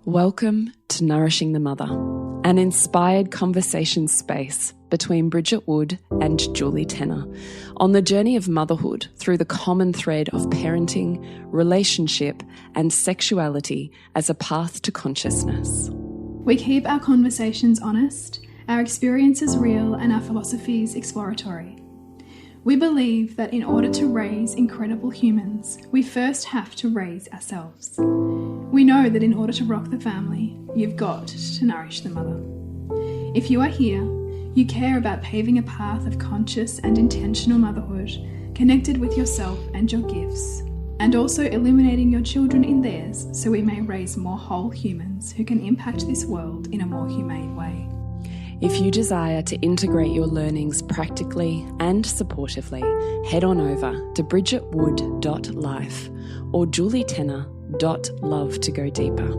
Welcome to Nourishing the Mother, an inspired conversation space between Bridget Wood and Julie Tenner on the journey of motherhood through the common thread of parenting, relationship, and sexuality as a path to consciousness. We keep our conversations honest, our experiences real, and our philosophies exploratory. We believe that in order to raise incredible humans, we first have to raise ourselves. We know that in order to rock the family, you've got to nourish the mother. If you are here, you care about paving a path of conscious and intentional motherhood, connected with yourself and your gifts, and also illuminating your children in theirs so we may raise more whole humans who can impact this world in a more humane way. If you desire to integrate your learnings practically and supportively, head on over to bridgetwood.life or julietenner.love to go deeper.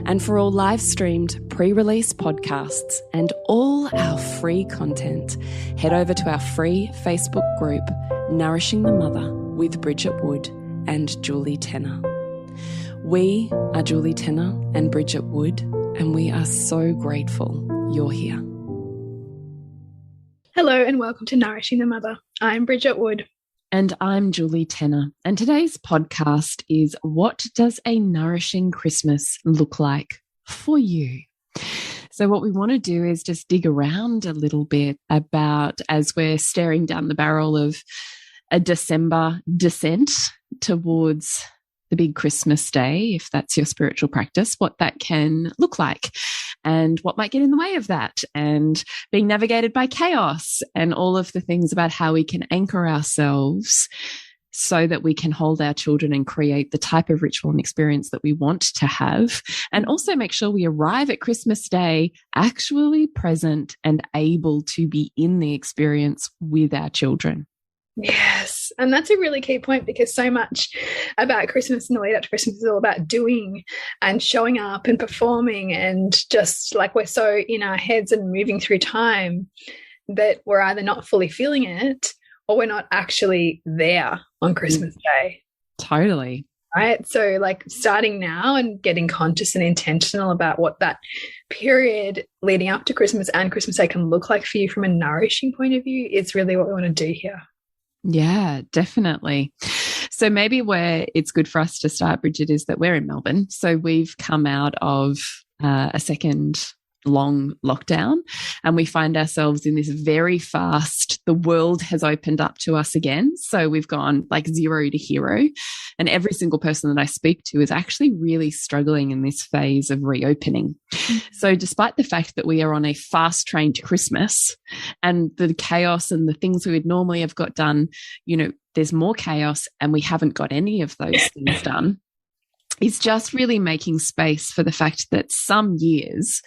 And for all live-streamed pre-release podcasts and all our free content, head over to our free Facebook group, Nourishing the Mother with Bridget Wood and Julie Tenner. We are Julie Tenner and Bridget Wood, and we are so grateful you're here. Hello and welcome to Nourishing the Mother. I'm Bridget Wood. And I'm Julie Tenner. And today's podcast is, what does a nourishing Christmas look like for you? So what we want to do is just dig around a little bit about, as we're staring down the barrel of a December descent towards the big Christmas day, if that's your spiritual practice, what that can look like and what might get in the way of that, and being navigated by chaos and all of the things about how we can anchor ourselves so that we can hold our children and create the type of ritual and experience that we want to have, and also make sure we arrive at Christmas Day actually present and able to be in the experience with our children. Yes, and that's a really key point, because so much about Christmas and the lead up to Christmas is all about doing and showing up and performing, and just like we're so in our heads and moving through time that we're either not fully feeling it or we're not actually there on Christmas Day. Totally. Right. So like starting now and getting conscious and intentional about what that period leading up to Christmas and Christmas Day can look like for you from a nourishing point of view is really what we want to do here. Yeah, definitely. So maybe where it's good for us to start, Bridget, is that we're in Melbourne. So we've come out of a second long lockdown, and we find ourselves in this very fast, the world has opened up to us again. So we've gone like 0 to hero, and every single person that I speak to is actually really struggling in this phase of reopening. So despite the fact that we are on a fast train to Christmas and the chaos and the things we would normally have got done, you know, there's more chaos and we haven't got any of those things done. Is just really making space for the fact that some years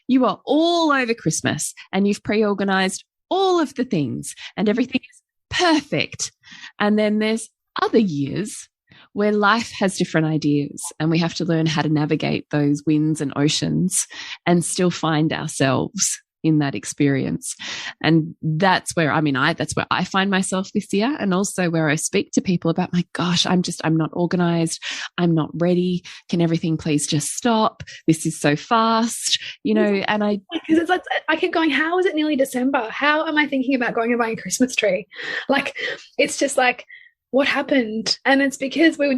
you are all over Christmas and you've pre-organized all of the things and everything is perfect. And then there's other years where life has different ideas and we have to learn how to navigate those winds and oceans and still find ourselves in that experience. And that's where, that's where I find myself this year, and also where I speak to people about, my gosh, I'm not organized. I'm not ready. Can everything please just stop? This is so fast, you know, and because it's like, I keep going, how is it nearly December? How am I thinking about going and buying a Christmas tree? Like, it's just like, what happened? And it's because we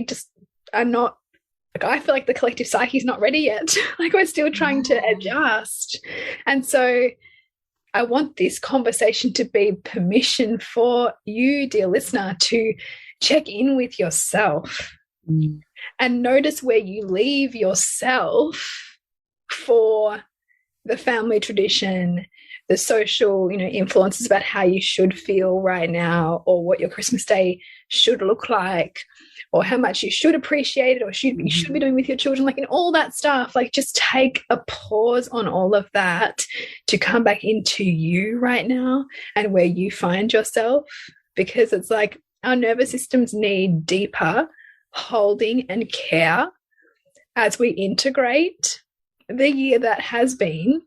just are not, like, I feel like the collective psyche is not ready yet. Like, we're still trying to adjust. And so I want this conversation to be permission for you, dear listener, to check in with yourself and notice where you leave yourself for the family tradition, the social, influences about how you should feel right now, or what your Christmas Day should look like, or how much you should appreciate it, or you should be doing with your children, like, in all that stuff. Like, just take a pause on all of that to come back into you right now and where you find yourself, because it's like our nervous systems need deeper holding and care as we integrate the year that has been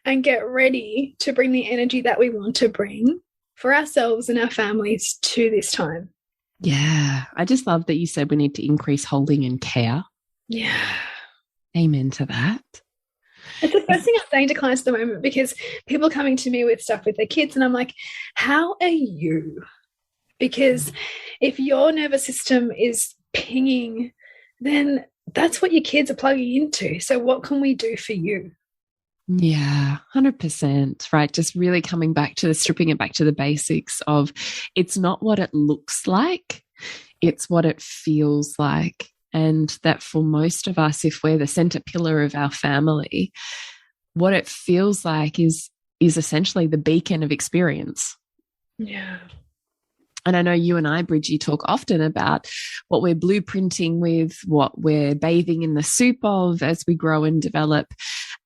and get ready to bring the energy that we want to bring for ourselves and our families to this time. Yeah. I just love that you said we need to increase holding and care. Yeah. Amen to that. It's the first thing I'm saying to clients at the moment, because people are coming to me with stuff with their kids and I'm like, how are you? Because if your nervous system is pinging, then that's what your kids are plugging into. So what can we do for you? Yeah, 100%, right? Just really coming back to stripping it back to the basics of, it's not what it looks like, it's what it feels like. And that for most of us, if we're the center pillar of our family, what it feels like is essentially the beacon of experience. Yeah. And I know you and I, Bridgie, talk often about what we're blueprinting with, what we're bathing in the soup of as we grow and develop,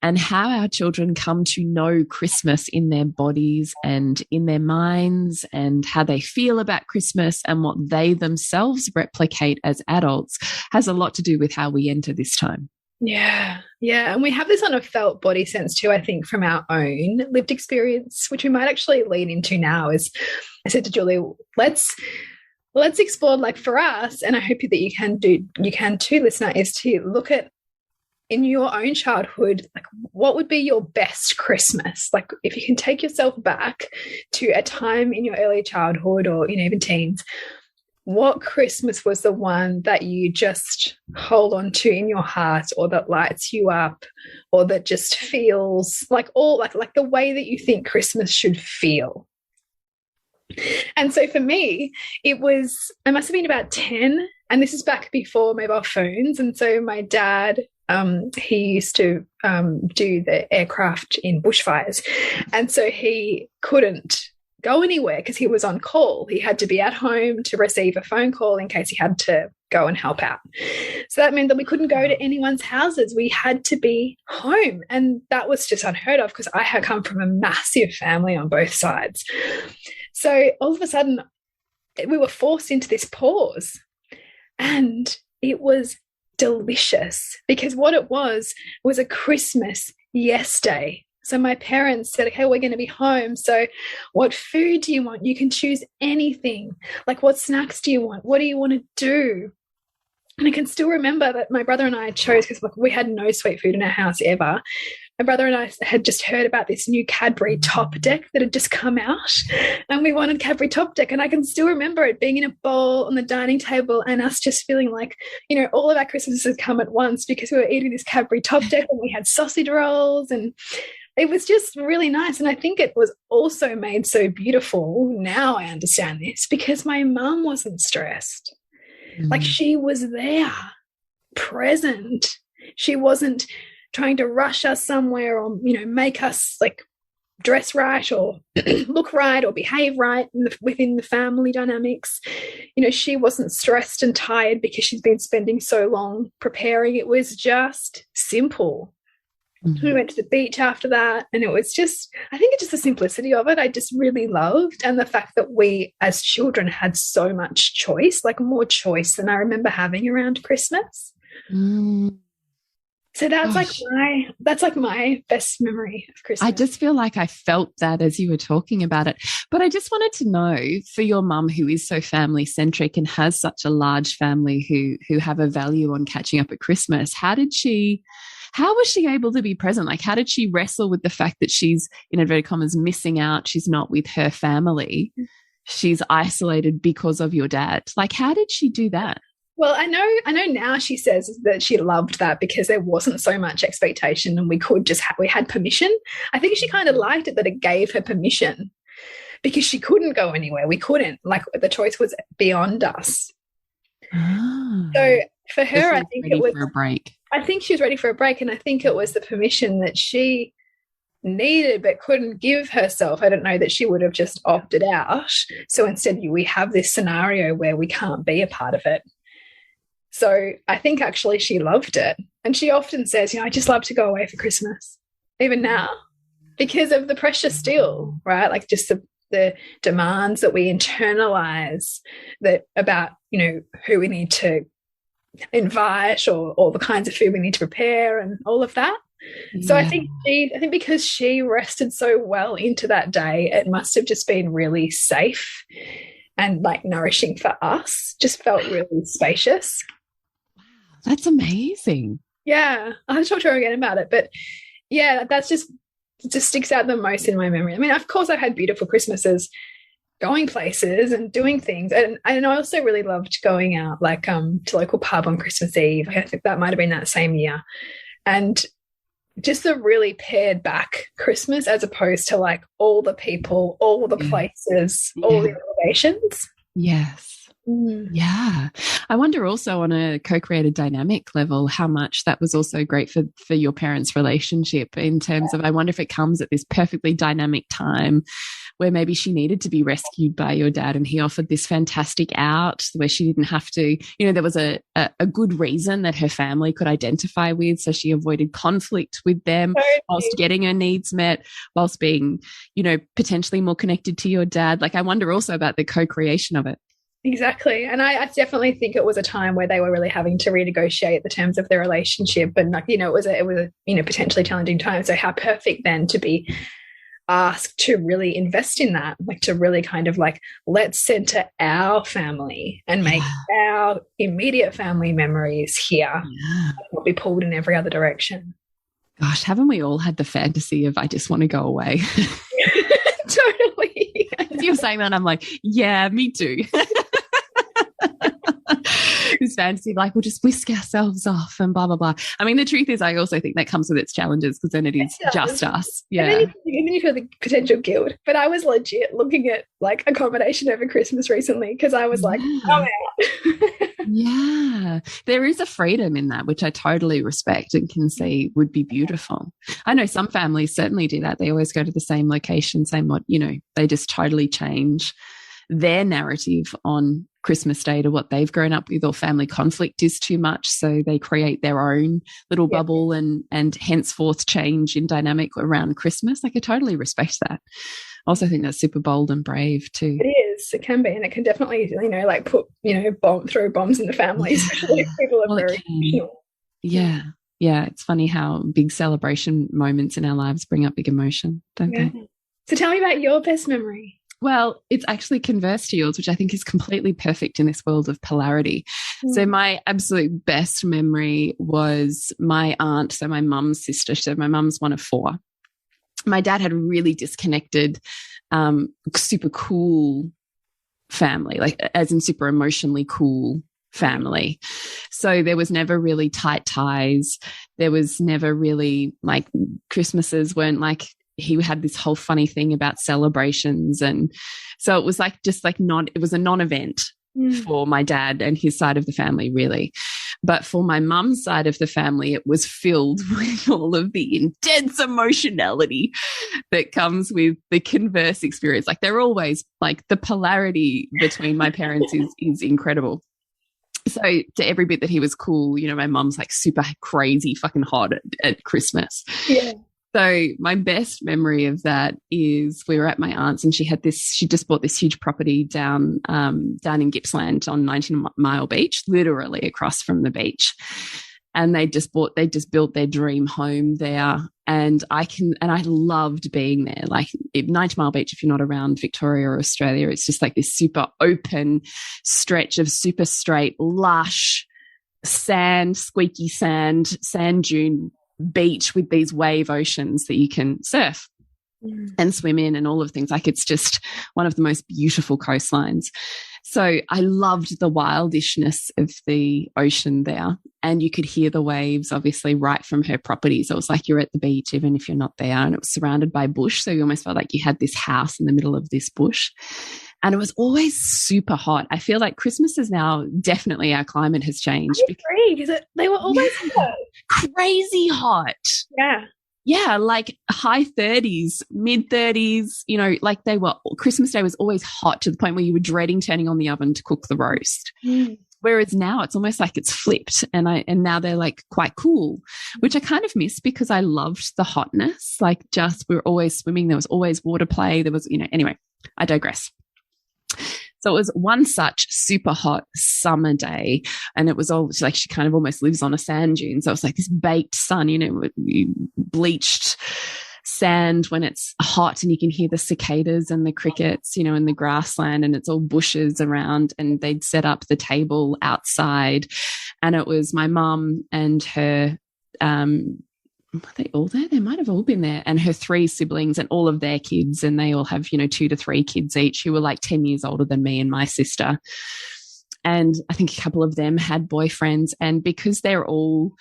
and how our children come to know Christmas in their bodies and in their minds, and how they feel about Christmas and what they themselves replicate as adults has a lot to do with how we enter this time. Yeah. Yeah. And we have this on a felt body sense too, I think, from our own lived experience, which we might actually lean into now. Is I said to Julie, let's explore, like, for us, and I hope that you can too, listener, is to look at in your own childhood, like, what would be your best Christmas? Like, if you can take yourself back to a time in your early childhood or, you know, even teens, what Christmas was the one that you just hold on to in your heart, or that lights you up, or that just feels like like the way that you think Christmas should feel? And so for me, I must have been about 10, and this is back before mobile phones. And so my dad, he used to do the aircraft in bushfires. And so he couldn't go anywhere because he was on call. He had to be at home to receive a phone call in case he had to go and help out. So that meant that we couldn't go to anyone's houses. We had to be home. And that was just unheard of, because I had come from a massive family on both sides. So all of a sudden, we were forced into this pause. And it was delicious, because what it was a Christmas yes day. So my parents said, okay, we're going to be home. So what food do you want? You can choose anything. Like, what snacks do you want? What do you want to do? And I can still remember that my brother and I chose, because we had no sweet food in our house ever. My brother and I had just heard about this new Cadbury Top Deck that had just come out, and we wanted Cadbury Top Deck. And I can still remember it being in a bowl on the dining table, and us just feeling like, you know, all of our Christmases had come at once, because we were eating this Cadbury Top Deck, and we had sausage rolls, and it was just really nice. And I think it was also made so beautiful, now I understand this, because my mum wasn't stressed. Like, she was there, present. She wasn't trying to rush us somewhere, or, you know, make us like dress right or look right or behave right within the family dynamics. You know, she wasn't stressed and tired because she's been spending so long preparing. It was just simple. We went to the beach after that, and it was just, I think it's just the simplicity of it I just really loved, and the fact that we as children had so much choice, like more choice than I remember having around Christmas. So that's like my best memory of Christmas. I just feel like I felt that as you were talking about it. But I just wanted to know, for your mum, who is so family centric and has such a large family who have a value on catching up at Christmas, how was she able to be present? Like, how did she wrestle with the fact that she's, in inverted commas, missing out? She's not with her family. She's isolated because of your dad. Like, how did she do that? Well, I know now she says that she loved that because there wasn't so much expectation, and we could just we had permission. I think she kind of liked it that it gave her permission, because she couldn't go anywhere. We couldn't, like, the choice was beyond us. So for her, I think it was for a break. I think she was ready for a break, and I think it was the permission that she needed but couldn't give herself. I don't know that she would have just opted out. So instead, we have this scenario where we can't be a part of it. So I think actually she loved it. And she often says, you know, I just love to go away for Christmas, even now, because of the pressure still, right? Like, just the demands that we internalize that about, you know, who we need to invite, or all the kinds of food we need to prepare and all of that. Yeah. So I think because she rested so well into that day, it must have just been really safe and like nourishing for us. Just felt really spacious. Wow, that's amazing. Yeah, I'll have to talk to her again about it. But yeah, that's just sticks out the most in my memory. I mean, of course, I had beautiful Christmases, going places and doing things, and I also really loved going out like to local pub on Christmas Eve. I think that might have been that same year, and just a really pared back Christmas as opposed to like all the people, all the places, all the elevations. Yes. Yeah. I wonder also on a co-created dynamic level how much that was also great for your parents' relationship in terms of I wonder if it comes at this perfectly dynamic time where maybe she needed to be rescued by your dad and he offered this fantastic out where she didn't have to, there was a good reason that her family could identify with. So she avoided conflict with them whilst getting her needs met, whilst being, potentially more connected to your dad. Like I wonder also about the co-creation of it. Exactly. And I definitely think it was a time where they were really having to renegotiate the terms of their relationship. And like, it was a potentially challenging time. So how perfect then to be asked to really invest in that, like to really kind of like, let's center our family and make our immediate family memories here, not be pulled in every other direction. Gosh, haven't we all had the fantasy of I just want to go away? Totally. As you're saying that, I'm like, yeah, me too. This fantasy of like, we'll just whisk ourselves off and blah, blah, blah. I mean, the truth is, I also think that comes with its challenges because then it is just us. Yeah. And then you feel the potential guilt. But I was legit looking at like accommodation over Christmas recently because I was like, I'm out. Yeah. There is a freedom in that, which I totally respect and can see would be beautiful. I know some families certainly do that. They always go to the same location, they just totally change their narrative on Christmas Day to what they've grown up with, or family conflict is too much. So they create their own little bubble and henceforth change in dynamic around Christmas. Like I totally respect that. I also think that's super bold and brave too. It is. It can be. And it can definitely, like put, throw bombs in the family, especially if people are very emotional. Yeah. Yeah. It's funny how big celebration moments in our lives bring up big emotion, don't they? So tell me about your best memory. Well, it's actually converse to yours, which I think is completely perfect in this world of polarity. So my absolute best memory was my aunt, so my mum's sister. So my mum's one of four. My dad had a really disconnected, super cool family, like as in super emotionally cool family. So there was never really tight ties. There was never really like Christmases weren't like, he had this whole funny thing about celebrations. And so it was like, it was a non-event for my dad and his side of the family, really. But for my mum's side of the family, it was filled with all of the intense emotionality that comes with the converse experience. Like they're always like the polarity between my parents is incredible. So to every bit that he was cool, my mum's like super crazy fucking hot at Christmas. Yeah. So my best memory of that is we were at my aunt's and she just bought this huge property down in Gippsland on 19 Mile Beach, literally across from the beach. And they just built their dream home there. And I loved being there. Like 90 Mile Beach, if you're not around Victoria or Australia, it's just like this super open stretch of super straight, lush sand, squeaky sand dune beach with these wave oceans that you can surf and swim in and all of things. Like it's just one of the most beautiful coastlines. So I loved the wildishness of the ocean there, and you could hear the waves obviously right from her property. So it was like you're at the beach even if you're not there, and it was surrounded by bush. So you almost felt like you had this house in the middle of this bush. And it was always super hot. I feel like Christmas is now definitely our climate has changed. I agree, because they were always hot. Crazy hot. Yeah. Yeah, like high 30s, mid 30s, like Christmas Day was always hot to the point where you were dreading turning on the oven to cook the roast. Whereas now it's almost like it's flipped and now they're like quite cool, which I kind of miss because I loved the hotness. Like we were always swimming. There was always water play. There was, anyway, I digress. So it was one such super hot summer day, and it was all like she kind of almost lives on a sand dune. So it was like this baked sun, bleached sand when it's hot, and you can hear the cicadas and the crickets, in the grassland, and it's all bushes around. And they'd set up the table outside, and it was my mum and her were they all there? They might have all been there. And her 3 siblings and all of their kids. And they all have, 2 to 3 kids each who were like 10 years older than me and my sister. And I think a couple of them had boyfriends. And because they're all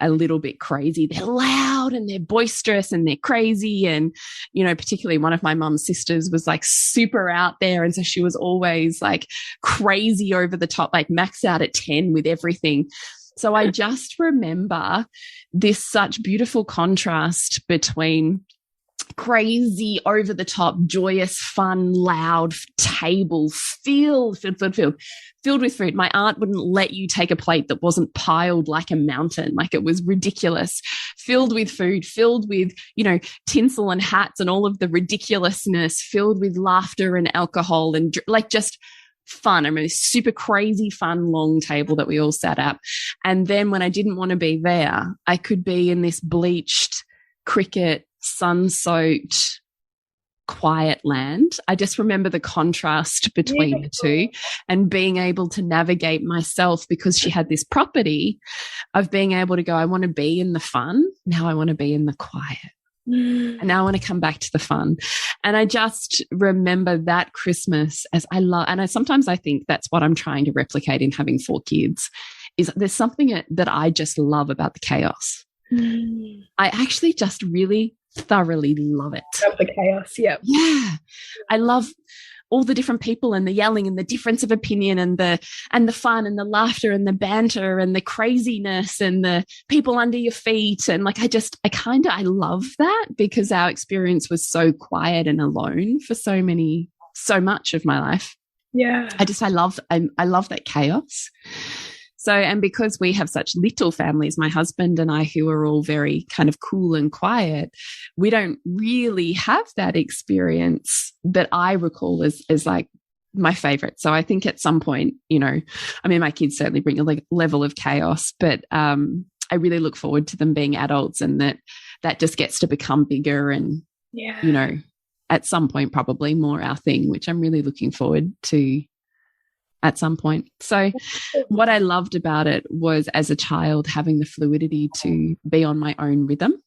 a little bit crazy, they're loud and they're boisterous and they're crazy. And, particularly one of my mum's sisters was like super out there. And so she was always like crazy over the top, like max out at 10 with everything. So I just remember this such beautiful contrast between crazy, over the top, joyous, fun, loud table filled with food. My aunt wouldn't let you take a plate that wasn't piled like a mountain. Like it was ridiculous, filled with food, filled with, tinsel and hats and all of the ridiculousness, filled with laughter and alcohol and like just fun. I mean, super crazy, fun, long table that we all sat at. And then when I didn't want to be there, I could be in this bleached, cricket, sun-soaked, quiet land. I just remember the contrast between the two and being able to navigate myself, because she had this property of being able to go, I want to be in the fun. Now I want to be in the quiet. And now I want to come back to the fun. And I just remember that Christmas as I love, and sometimes I think that's what I'm trying to replicate in having 4 kids, is there's something that I just love about the chaos. I actually just really thoroughly love it. Love the chaos, yeah. Yeah. I love all the different people and the yelling and the difference of opinion and the fun and the laughter and the banter and the craziness and the people under your feet. And like, I love that, because our experience was so quiet and alone for so much of my life. Yeah. I love that chaos. So, and because we have such little families, my husband and I, who are all very kind of cool and quiet, we don't really have that experience that I recall as like my favorite. So I think at some point, my kids certainly bring a level of chaos, but I really look forward to them being adults, and that just gets to become bigger and, at some point probably more our thing, which I'm really looking forward to at some point. So what I loved about it was, as a child, having the fluidity to be on my own rhythm.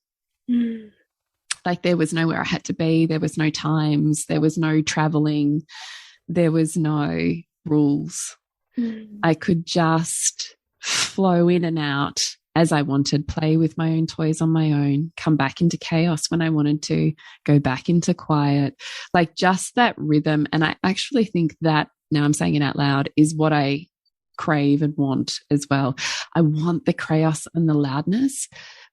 Like there was nowhere I had to be. There was no times. There was no traveling. There was no rules. I could just flow in and out as I wanted, play with my own toys on my own, come back into chaos when I wanted to, go back into quiet, like just that rhythm. And I actually think that, now I'm saying it out loud, is what I crave and want as well. I want the chaos and the loudness,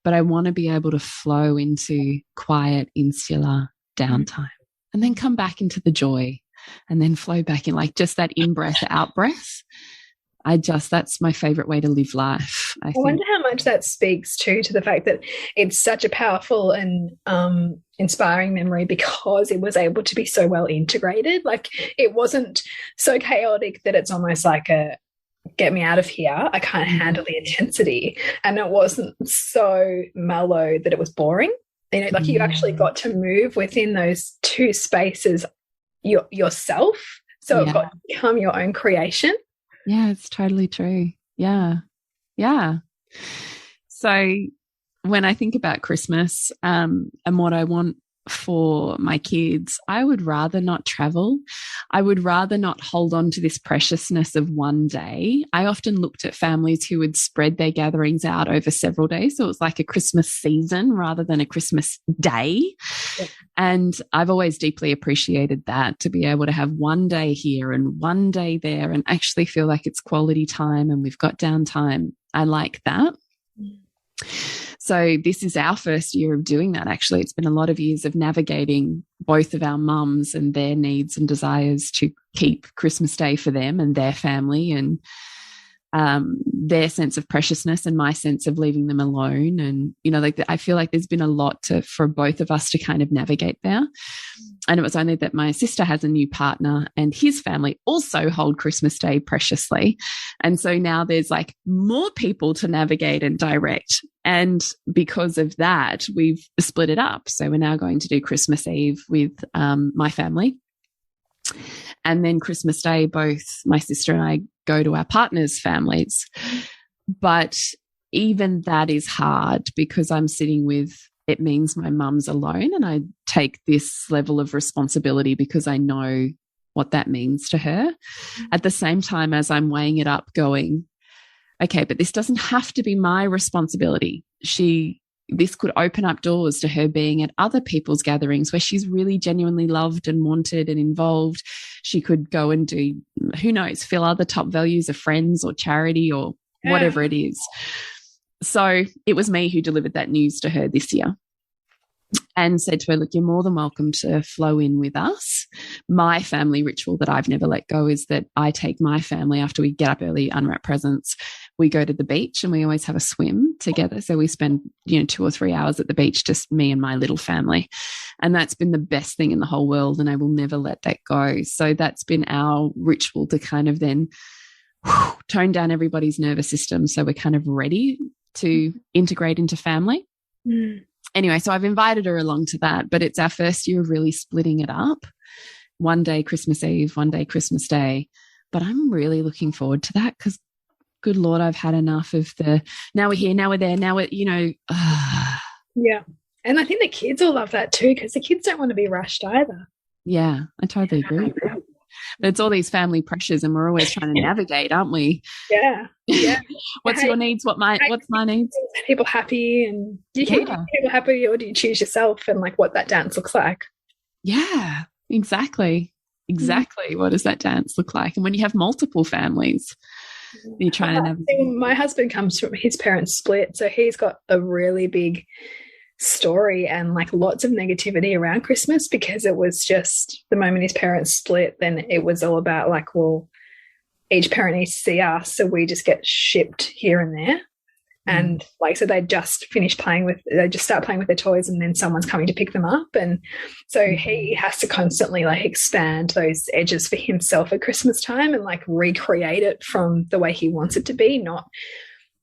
but I want to be able to flow into quiet, insular downtime and then come back into the joy and then flow back in, like just that in-breath, out-breath. That's my favorite way to live life. I wonder how much that speaks to the fact that it's such a powerful and inspiring memory, because it was able to be so well integrated. Like it wasn't so chaotic that it's almost like a get me out of here, I can't handle the intensity. And it wasn't so mellow that it was boring. Like you actually got to move within those 2 spaces yourself. So it got to become your own creation. Yeah, it's totally true. Yeah. Yeah. So when I think about Christmas and what I want for my kids, I would rather not travel. I would rather not hold on to this preciousness of one day. I often looked at families who would spread their gatherings out over several days. So it was like a Christmas season rather than a Christmas day. Yeah. And I've always deeply appreciated that, to be able to have one day here and one day there and actually feel like it's quality time and we've got downtime. I like that. So this is our first year of doing that, actually. It's been a lot of years of navigating both of our mums and their needs and desires to keep Christmas Day for them and their family, and their sense of preciousness and my sense of leaving them alone. And, I feel like there's been a lot for both of us to kind of navigate there. And it was only that my sister has a new partner and his family also hold Christmas Day preciously. And so now there's like more people to navigate and direct. And because of that, we've split it up. So we're now going to do Christmas Eve with my family. And then Christmas Day, both my sister and I go to our partners' families. But even that is hard because I'm sitting with, it means my mum's alone, and I take this level of responsibility because I know what that means to her. At the same time as I'm weighing it up going, okay, but this doesn't have to be my responsibility. This could open up doors to her being at other people's gatherings where she's really genuinely loved and wanted and involved. She could go and do, who knows, fill other top values of friends or charity or whatever it is. So it was me who delivered that news to her this year and said to her, look, you're more than welcome to flow in with us. My family ritual that I've never let go is that I take my family after we get up early, unwrap presents. We go to the beach and we always have a swim together. So we spend, 2 or 3 hours at the beach, just me and my little family. And that's been the best thing in the whole world. And I will never let that go. So that's been our ritual to kind of then tone down everybody's nervous system. So we're kind of ready to integrate into family. Anyway, so I've invited her along to that, but it's our first year of really splitting it up. One day Christmas Eve, one day Christmas Day. But I'm really looking forward to that because, good Lord, I've had enough of the, now we're here, now we're there, now we're, Yeah. And I think the kids will love that too because the kids don't want to be rushed either. Yeah, I totally agree. But it's all these family pressures and we're always trying to navigate, aren't we? Yeah. Yeah. What's your needs? What's my needs? People happy, and do you keep people happy, or do you choose yourself and like what that dance looks like? Yeah, exactly. What does that dance look like? And when you have multiple families, you're trying to navigate. My husband comes from, his parents split, so he's got a really big story and like lots of negativity around Christmas because it was just the moment his parents split, then it was all about like, well, each parent needs to see us, so we just get shipped here and there. And like, so they just start playing with their toys and then someone's coming to pick them up. And so he has to constantly like expand those edges for himself at Christmas time and like recreate it from the way he wants it to be, not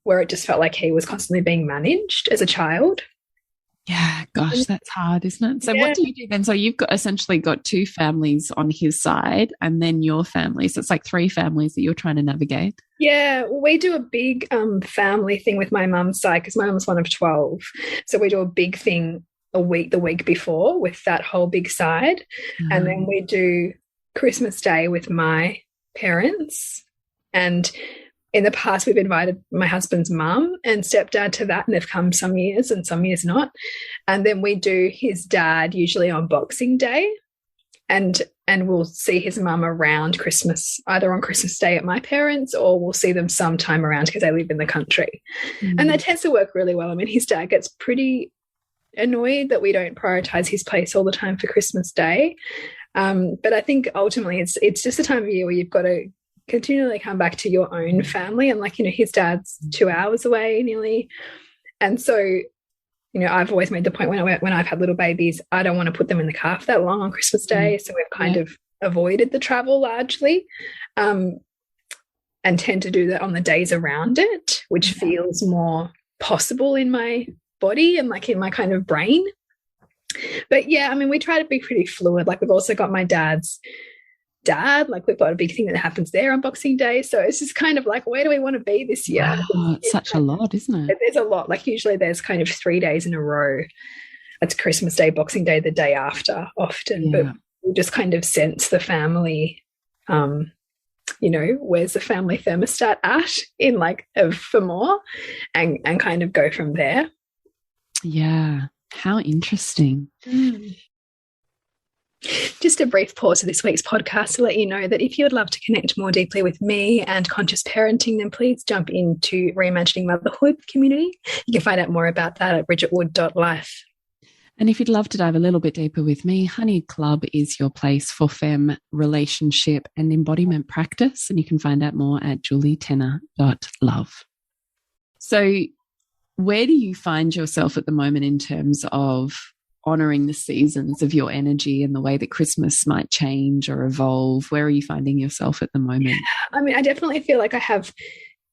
where it just felt like he was constantly being managed as a child. Yeah, gosh, that's hard, isn't it? So what do you do then? So you've essentially got 2 families on his side and then your family. So it's like 3 families that you're trying to navigate. Yeah, we do a big family thing with my mum's side because my mum's one of 12. So we do a big thing the week before with that whole big side. And then we do Christmas Day with my parents. And in the past, we've invited my husband's mum and stepdad to that, and they've come some years and some years not. And then we do his dad usually on Boxing Day, and we'll see his mum around Christmas, either on Christmas Day at my parents' or we'll see them sometime around because they live in the country. And that tends to work really well. I mean, his dad gets pretty annoyed that we don't prioritize his place all the time for Christmas Day. But I think ultimately it's just a time of year where you've got to continually come back to your own family. And like, his dad's 2 hours away nearly. And so, I've always made the point when I've had little babies, I don't want to put them in the car for that long on Christmas Day. So we've kind of avoided the travel largely, and tend to do that on the days around it, which feels more possible in my body and like in my kind of brain. But yeah, I mean, we try to be pretty fluid. Like we've also got my dad's dad, like we've got a big thing that happens there on Boxing Day, so it's just kind of like, where do we want to be this year? Wow, it's such a lot, isn't it? There's a lot. Like usually there's kind of 3 days in a row. It's Christmas Day, Boxing Day, the day after often, but we just kind of sense the family, where's the family thermostat at in like for more, and kind of go from there. Yeah, how interesting. Just a brief pause of this week's podcast to let you know that if you would love to connect more deeply with me and conscious parenting, then please jump into Reimagining Motherhood community. You can find out more about that at bridgetwood.life. And if you'd love to dive a little bit deeper with me, Honey Club is your place for femme relationship and embodiment practice. And you can find out more at julietenner.love. So where do you find yourself at the moment in terms of honouring the seasons of your energy and the way that Christmas might change or evolve? Where are you finding yourself at the moment? I mean, I definitely feel like I have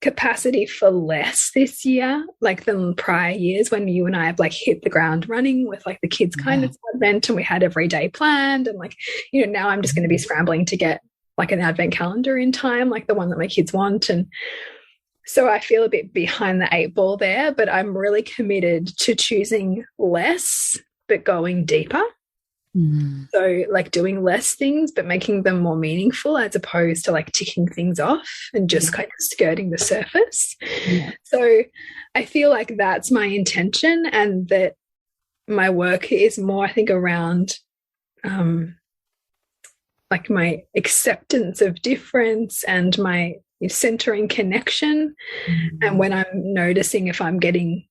capacity for less this year, like than prior years when you and I have like hit the ground running with like the kids kind of advent and we had every day planned. And like, now I'm just going to be scrambling to get like an advent calendar in time, like the one that my kids want. And So I feel a bit behind the 8 ball there, but I'm really committed to choosing less, but going deeper. Mm. So like doing less things, but making them more meaningful as opposed to like ticking things off and just kind of skirting the surface. Yeah. So I feel like that's my intention, and that my work is more, I think, around like my acceptance of difference and my centering connection. And when I'm noticing if I'm getting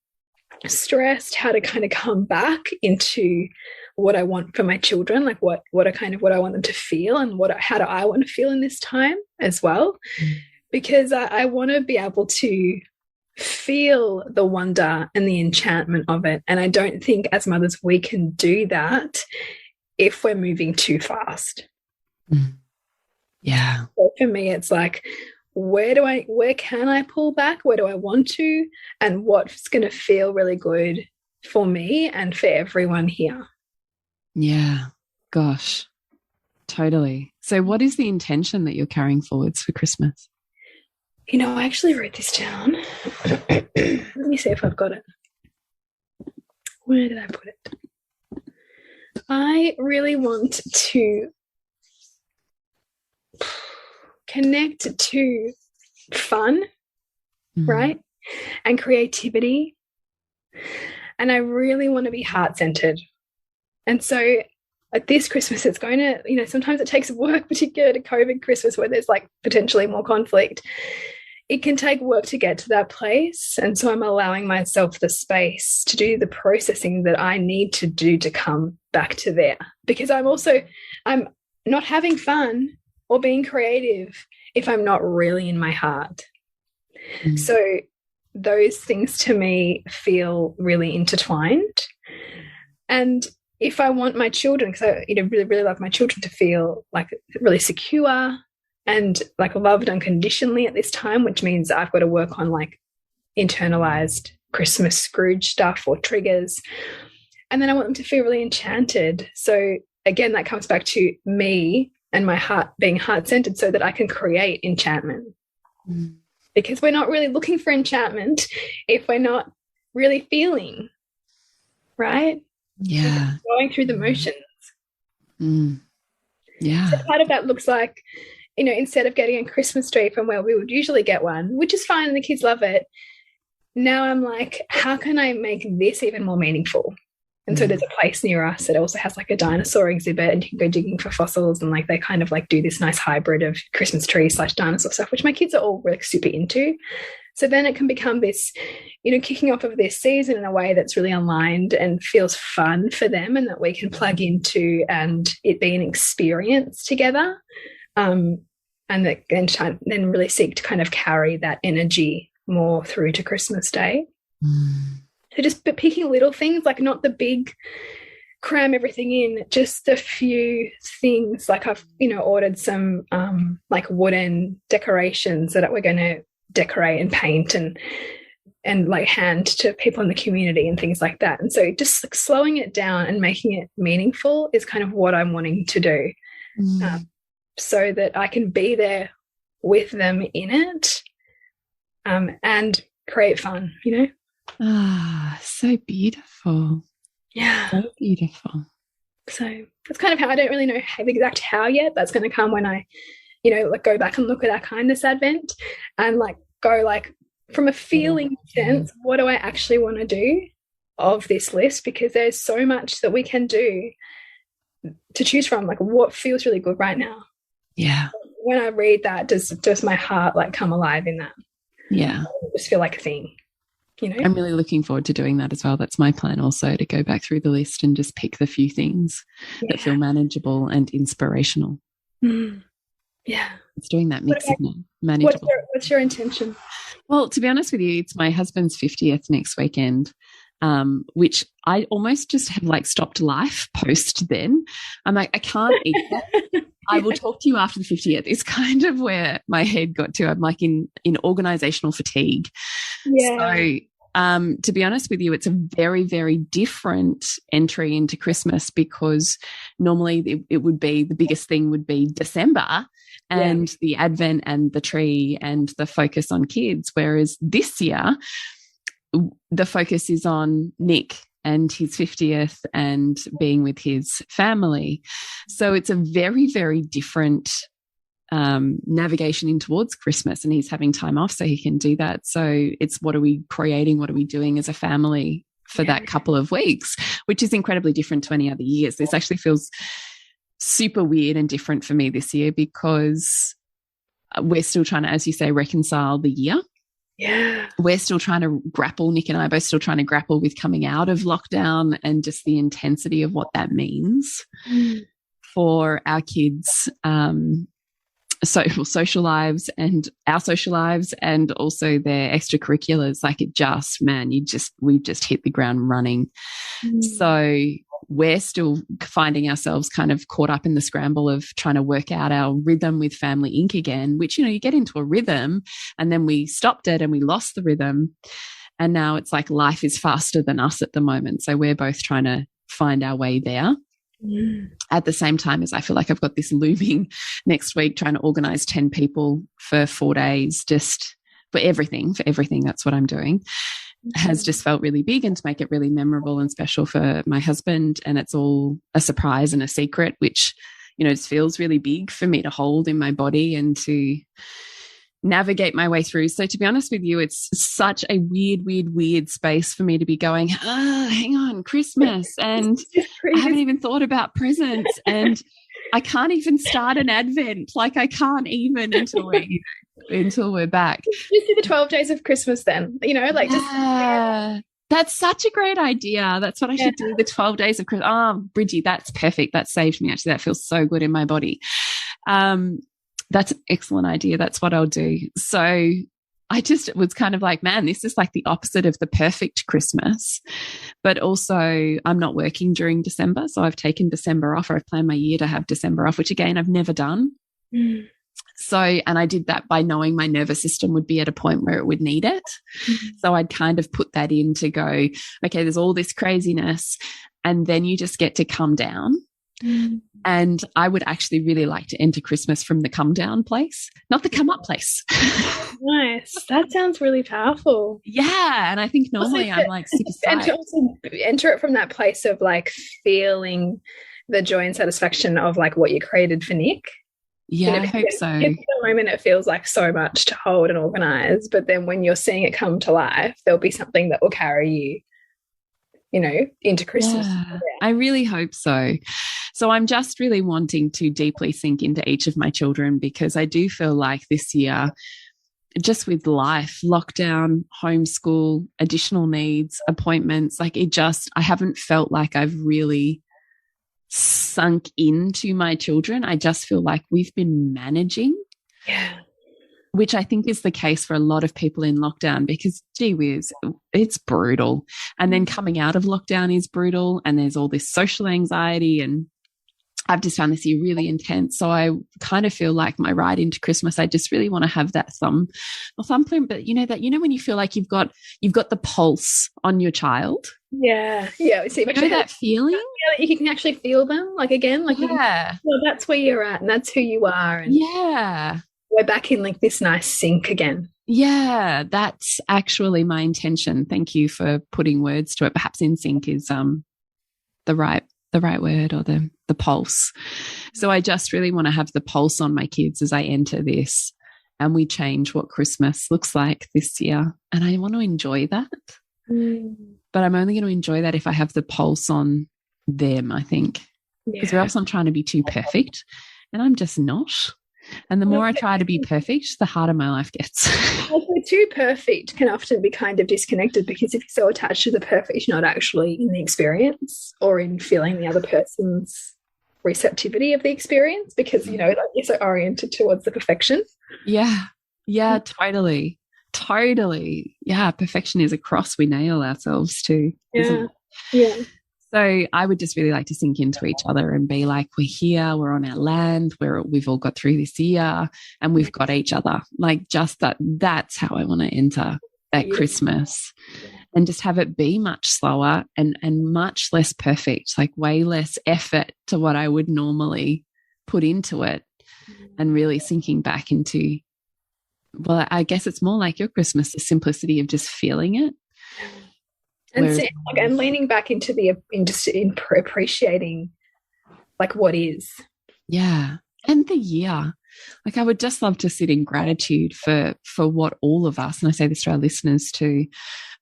stressed, how to kind of come back into what I want for my children, like what I want them to feel, and how do I want to feel in this time as well. Because I want to be able to feel the wonder and the enchantment of it. And I don't think as mothers we can do that if we're moving too fast. Yeah. So for me, it's like, where can I pull back? Where do I want to? And what's going to feel really good for me and for everyone here? Yeah. Gosh, totally. So what is the intention that you're carrying forwards for Christmas? You know, I actually wrote this down. Let me see if I've got it. Where did I put it? I really want to connect to fun, right? And creativity. And I really want to be heart-centered. And so at this Christmas, it's going to, you know, sometimes it takes work, particularly at COVID Christmas where there's like potentially more conflict. It can take work to get to that place. And so I'm allowing myself the space to do the processing that I need to do to come back to there. Because I'm not having fun or being creative if I'm not really in my heart. So those things to me feel really intertwined. And if I want my children, because I really, really love my children to feel like really secure and like loved unconditionally at this time, which means I've got to work on like internalized Christmas Scrooge stuff or triggers. And then I want them to feel really enchanted. So again, that comes back to me and my heart being heart-centered so that I can create enchantment. Because we're not really looking for enchantment if we're not really feeling, right? Yeah. Going through the motions. Yeah. So part of that looks like, you know, instead of getting a Christmas tree from where we would usually get one, which is fine and the kids love it, now I'm like, how can I make this even more meaningful? And so there's a place near us that also has like a dinosaur exhibit, and you can go digging for fossils, and like they kind of like do this nice hybrid of Christmas tree / dinosaur stuff, which my kids are all really super into. So then it can become this, you know, kicking off of this season in a way that's really aligned and feels fun for them, and that we can plug into and it be an experience together. And then really seek to kind of carry that energy more through to Christmas Day. So just picking little things, like not the big cram everything in, just a few things. Like I've, you know, ordered some like wooden decorations that we're going to decorate and paint and like hand to people in the community and things like that. And so just like slowing it down and making it meaningful is kind of what I'm wanting to do, so that I can be there with them in it and create fun, you know? Ah, so beautiful. Yeah. So beautiful. So that's kind of how I don't really know the exact how yet. That's going to come when I, you know, like go back and look at our kindness Advent and like go like from a feeling sense, what do I actually want to do of this list? Because there's so much that we can do to choose from. Like what feels really good right now. Yeah. When I read that, does my heart like come alive in that? Yeah. Just feel like a thing. You know? I'm really looking forward to doing that as well. That's my plan also, to go back through the list and just pick the few things that feel manageable and inspirational. Yeah. It's doing that mix of manageable. What's your intention? Well, to be honest with you, it's my husband's 50th next weekend, which I almost just have like stopped life post then. I'm like, I can't eat that. I will talk to you after the 50th. It's kind of where my head got to. I'm like in organizational fatigue. Yeah. So To be honest with you, it's a very, very different entry into Christmas, because normally it would be, the biggest thing would be December and the Advent and the tree and the focus on kids. Whereas this year, the focus is on Nick and his 50th and being with his family. So it's a very, very different navigation in towards Christmas, and he's having time off so he can do that. So it's, what are we creating? What are we doing as a family for that couple of weeks, which is incredibly different to any other years. This actually feels super weird and different for me this year, because we're still trying to, as you say, reconcile the year. Yeah. We're still trying to grapple, Nick and I are both still trying to grapple with coming out of lockdown and just the intensity of what that means for our kids, social lives and our social lives, and also their extracurriculars. Like, it just, man, we've just hit the ground running. So we're still finding ourselves kind of caught up in the scramble of trying to work out our rhythm with Family Inc. again, which, you get into a rhythm and then we stopped it and we lost the rhythm. And now it's like life is faster than us at the moment. So we're both trying to find our way there. At the same time as I feel like I've got this looming next week, trying to organize 10 people for 4 days, just for everything. That's what I'm doing. Has just felt really big, and to make it really memorable and special for my husband. And it's all a surprise and a secret, which, it feels really big for me to hold in my body and to navigate my way through. So to be honest with you, it's such a weird space for me to be going, hang on, Christmas, and I haven't even thought about presents, and I can't even start an Advent. Like, I can't even until we're back. Just do the 12 days of Christmas then, That's such a great idea. That's what I should do, the 12 days of Christmas. Oh, Bridgie, that's perfect. That saved me, actually. That feels so good in my body. That's an excellent idea. That's what I'll do. So I just was kind of like, man, this is like the opposite of the perfect Christmas. But also, I'm not working during December. So I've taken December off, or I've planned my year to have December off, which again, I've never done. So, and I did that by knowing my nervous system would be at a point where it would need it. So I'd kind of put that in to go, okay, there's all this craziness, and then you just get to come down. And I would actually really like to enter Christmas from the come down place, not the come up place. Nice. That sounds really powerful. Yeah. And I think normally I'm like super psyched. And to also enter it from that place of like feeling the joy and satisfaction of like what you created for Nick. Yeah, I hope so. In the moment, it feels like so much to hold and organize, but then when you're seeing it come to life, there'll be something that will carry you, into Christmas. Yeah, I really hope so. So I'm just really wanting to deeply sink into each of my children, because I do feel like this year, just with life, lockdown, homeschool, additional needs, appointments, like I haven't felt like I've really sunk into my children. I just feel like we've been managing, which I think is the case for a lot of people in lockdown, because gee whiz, it's brutal. And then coming out of lockdown is brutal, and there's all this social anxiety, and I've just found this year really intense. So I kind of feel like my ride into Christmas, I just really want to have that thumbprint, but when you feel like you've got the pulse on your child. Yeah. See, that feeling? Yeah, you can actually feel them, like, again, like, that's where you're at, and that's who you are. And we're back in like this nice sync again. Yeah, that's actually my intention. Thank you for putting words to it. Perhaps in sync is the right word, or the pulse. So I just really want to have the pulse on my kids as I enter this, and we change what Christmas looks like this year. And I want to enjoy that. But I'm only going to enjoy that if I have the pulse on them, I think. Because or else I'm trying to be too perfect, and I'm just not. And the more I try to be perfect, the harder my life gets. Also, too perfect can often be kind of disconnected, because if you're so attached to the perfect, you're not actually in the experience or in feeling the other person's receptivity of the experience, because, like, you're so oriented towards the perfection. Yeah, totally. Yeah, perfection is a cross we nail ourselves to, isn't it? Yeah. So I would just really like to sink into each other and be like, we're here, we're on our land, we've all got through this year, and we've got each other. Like, just that's how I want to enter that Christmas. and just have it be much slower and much less perfect, like way less effort to what I would normally put into it, and really sinking back into, well, I guess it's more like your Christmas, the simplicity of just feeling it. And and leaning back into in appreciating like what is. Yeah. And the year. Like, I would just love to sit in gratitude for what all of us, and I say this to our listeners too,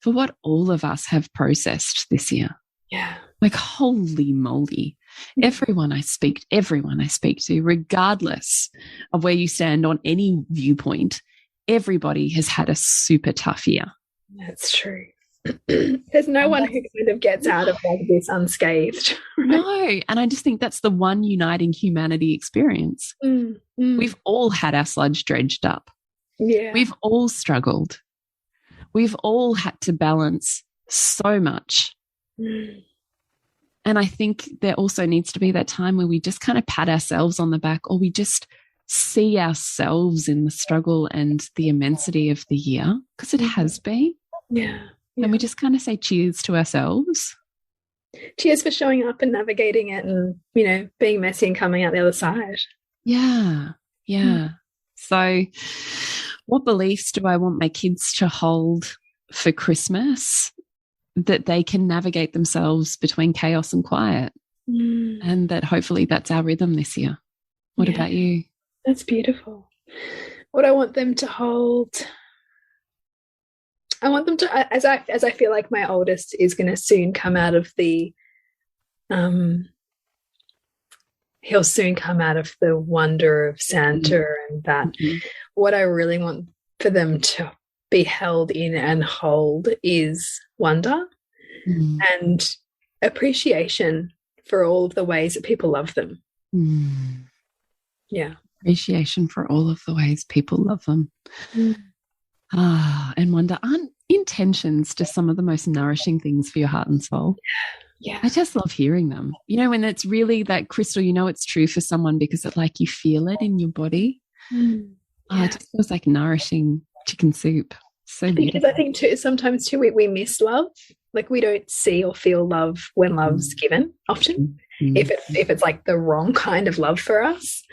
for what all of us have processed this year. Yeah. Like, holy moly. Everyone I speak to, regardless of where you stand on any viewpoint, everybody has had a super tough year. That's true. There's no one who kind of gets out of like this unscathed. Right? No. And I just think that's the one uniting humanity experience. We've all had our sludge dredged up. Yeah. We've all struggled. We've all had to balance so much. And I think there also needs to be that time where we just kind of pat ourselves on the back, or we just see ourselves in the struggle and the immensity of the year, because it has been. Yeah. And we just kind of say cheers to ourselves. Cheers for showing up and navigating it and, you know, being messy and coming out the other side. Yeah. Yeah. So what beliefs do I want my kids to hold for Christmas that they can navigate themselves between chaos and quiet? And that hopefully that's our rhythm this year. What about you? That's beautiful. What I want them to hold, I want them to, as I feel like my oldest is going to soon come out of the, he'll soon come out of the wonder of Santa and that. What I really want for them to be held in and hold is wonder and appreciation for all of the ways that people love them. Yeah. Appreciation for all of the ways people love them. And wonder, aren't intentions just some of the most nourishing things for your heart and soul? Yeah. I just love hearing them. You know, when it's really that crystal, you know it's true for someone because it, like, you feel it in your body. It just feels like nourishing chicken soup. So beautiful. Because I think too, sometimes too, we miss love. Like, we don't see or feel love when love's given often, if it's like the wrong kind of love for us.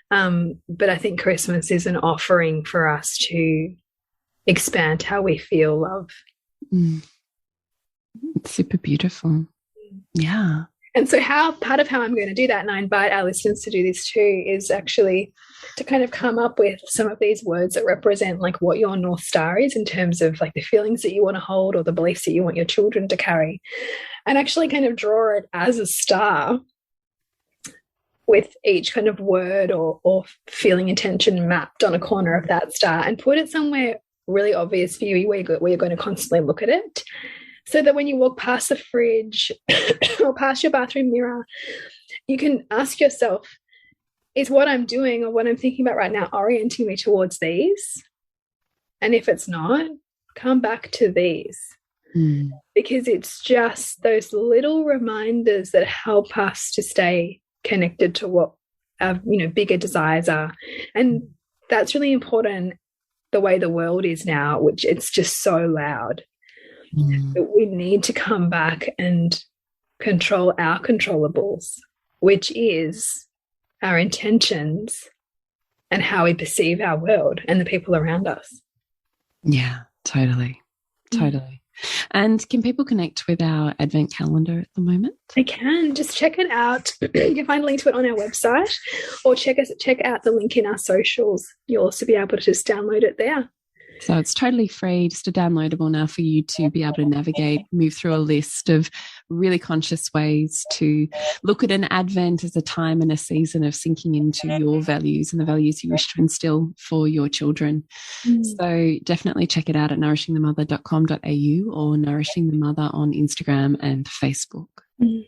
But I think Christmas is an offering for us to expand how we feel love. It's super beautiful. Yeah. And so part of how I'm going to do that, and I invite our listeners to do this too, is actually to kind of come up with some of these words that represent like what your North Star is in terms of like the feelings that you want to hold or the beliefs that you want your children to carry, and actually kind of draw it as a star with each kind of word or feeling intention mapped on a corner of that star, and put it somewhere really obvious for you where you're going to constantly look at it. So that when you walk past the fridge or past your bathroom mirror, you can ask yourself, is what I'm doing or what I'm thinking about right now orienting me towards these? And if it's not, come back to these. Because it's just those little reminders that help us to stay connected to what our, you know, bigger desires are. And that's really important the way the world is now, which it's just so loud. But we need to come back and control our controllables, which is our intentions and how we perceive our world and the people around us. Yeah, totally. And can people connect with our Advent calendar at the moment? They can. Just check it out. You can find a link to it on our website, or check out the link in our socials. You'll also be able to just download it there. So it's totally free, just downloadable now for you to be able to navigate, move through a list of really conscious ways to look at an Advent as a time and a season of sinking into your values and the values you wish to instill for your children. So definitely check it out at nourishingthemother.com.au or Nourishing the Mother on Instagram and Facebook. And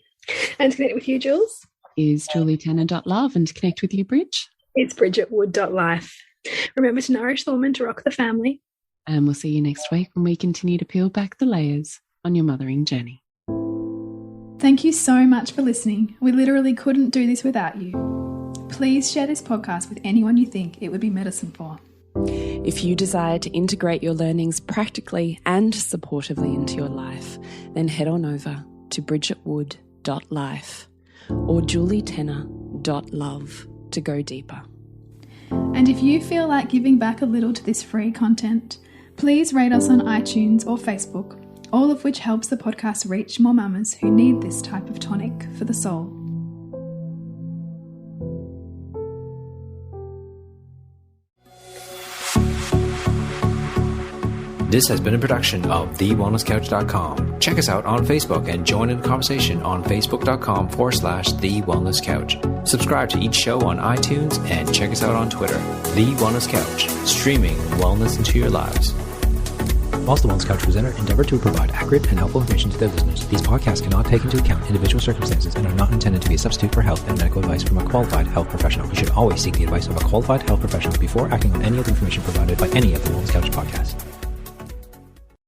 to connect with you, Jules, is julietanner.love, and to connect with you, Bridge, it's bridgetwood.life. Remember to nourish the woman to rock the family. And we'll see you next week when we continue to peel back the layers on your mothering journey. Thank you so much for listening. We literally couldn't do this without you. Please share this podcast with anyone you think it would be medicine for. If you desire to integrate your learnings practically and supportively into your life, then head on over to bridgetwood.life or julietenner.love to go deeper. And if you feel like giving back a little to this free content, please rate us on iTunes or Facebook, all of which helps the podcast reach more mamas who need this type of tonic for the soul. This has been a production of TheWellnessCouch.com. Check us out on Facebook and join in the conversation on Facebook.com/TheWellnessCouch. Subscribe to each show on iTunes and check us out on Twitter. The Wellness Couch, streaming wellness into your lives. Whilst the Wellness Couch presenter endeavor to provide accurate and helpful information to their listeners, these podcasts cannot take into account individual circumstances and are not intended to be a substitute for health and medical advice from a qualified health professional. You should always seek the advice of a qualified health professional before acting on any of the information provided by any of the Wellness Couch podcasts.